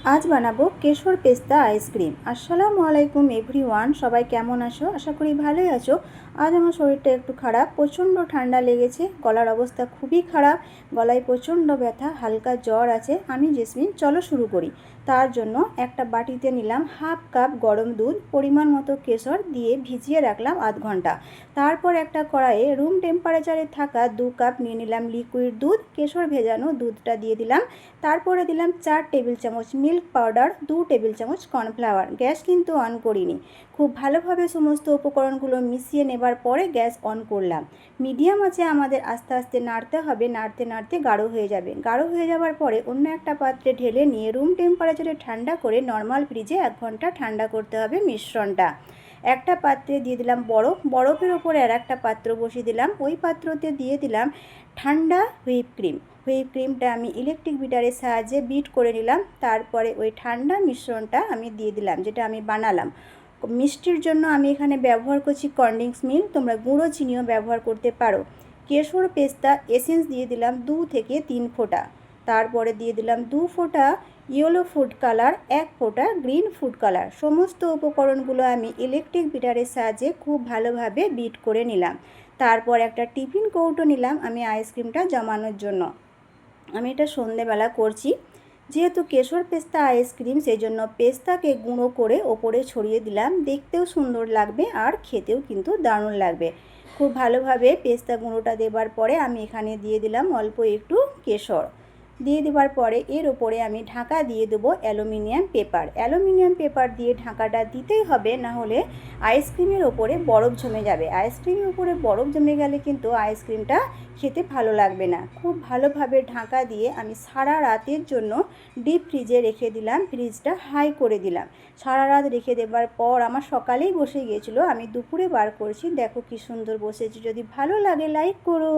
आज बानाबो केशर पेस्ता आइसक्रीम। আসসালামু আলাইকুম এভরিওয়ান, সবাই কেমন আছো? আশা করি ভালোই আছো। আজ আমার শরীরটা একটু খারাপ, প্রচণ্ড ঠান্ডা লেগেছে, গলার অবস্থা খুবই খারাপ, গলায় প্রচণ্ড ব্যথা, হালকা জ্বর আছে। আমি জেসমিন, চলো শুরু করি। তার জন্য একটা বাটিতে নিলাম হাফ কাপ গরম দুধ, পরিমাণ মতো কেশর দিয়ে ভিজিয়ে রাখলাম আধ ঘন্টা। তারপর একটা কড়াইয়ে রুম টেম্পারেচারে থাকা 2 কাপ নিয়ে নিলাম লিকুইড দুধ, কেশর ভেজানো দুধটা দিয়ে দিলাম। তারপরে দিলাম 4 টেবিল চামচ মিল্ক পাউডার, 2 টেবিল চামচ কর্নফ্লাওয়ার। গ্যাস কিন্তু অন করিনি। খুব ভালোভাবে সমস্ত উপকরণগুলো মিশিয়ে নেবার পরে গ্যাস অন করলাম। মিডিয়াম আঁচে আমাদের আস্তে আস্তে নাড়তে হবে, নাড়তে নাড়তে গাঢ় হয়ে যাবে। গাঢ় হয়ে যাবার পরে অন্য একটা পাত্রে ঢেলে নিয়ে রুম টেম্পারেচারে ঠান্ডা করে নর্মাল ফ্রিজে 1 ঘন্টা ঠান্ডা করতে হবে মিশ্রণটা। একটা পাত্রে দিয়ে দিলাম বরফ, বরফের ওপরে আর একটা পাত্র বসিয়ে দিলাম। ওই পাত্রতে দিয়ে দিলাম ঠান্ডা হুইপ ক্রিম। হুইপ ক্রিমটা আমি ইলেকট্রিক বিটারের সাহায্যে বিট করে নিলাম। তারপরে ওই ঠান্ডা মিশ্রণটা আমি দিয়ে দিলাম, যেটা আমি বানালাম। মিষ্টির জন্য আমি এখানে ব্যবহার করছি কনডেন্স মিল্ক, তোমরা গুঁড়ো চিনিও ব্যবহার করতে পারো। কেশর পেস্তা এসেন্স দিয়ে দিলাম 2 থেকে 3 ফোঁটা। তারপরে দিয়ে দিলাম 2 ফোঁটা ইয়েলো ফুড কালার, 1 ফোঁটা গ্রিন ফুড কালার। সমস্ত উপকরণগুলো আমি ইলেকট্রিক বিটারের সাহায্যে খুব ভালোভাবে বিট করে নিলাম। তারপর একটা টিফিন কৌটো নিলাম আমি আইসক্রিমটা জমানোর জন্য। আমি এটা সন্ধেবেলা করছি। যেহেতু কেশর পেস্তা আইসক্রিম, সেই জন্য পেস্তাকে গুঁড়ো করে ওপরে ছড়িয়ে দিলাম। দেখতেও সুন্দর লাগবে আর খেতেও কিন্তু দারুণ লাগবে। খুব ভালোভাবে পেস্তা গুঁড়োটা দেবার পরে আমি এখানে দিয়ে দিলাম অল্প একটু কেশর। দিয়ে দেওয়ার পরে এর ওপরে আমি ঢাকা দিয়ে দেবো অ্যালুমিনিয়াম পেপার। অ্যালুমিনিয়াম পেপার দিয়ে ঢাকাটা দিতেই হবে, না হলে আইসক্রিমের ওপরে বরফ জমে যাবে। আইসক্রিমের ওপরে বরফ জমে গেলে কিন্তু আইসক্রিমটা খেতে ভালো লাগবে না। খুব ভালোভাবে ঢাকা দিয়ে আমি সারা রাতের জন্য ডিপ ফ্রিজে রেখে দিলাম। ফ্রিজটা হাই করে দিলাম। সারা রাত রেখে দেবার পর আমার সকালেই বসে গিয়েছিলো, আমি দুপুরে বার করছি। দেখো কি সুন্দর বসেছি। যদি ভালো লাগে লাইক করো।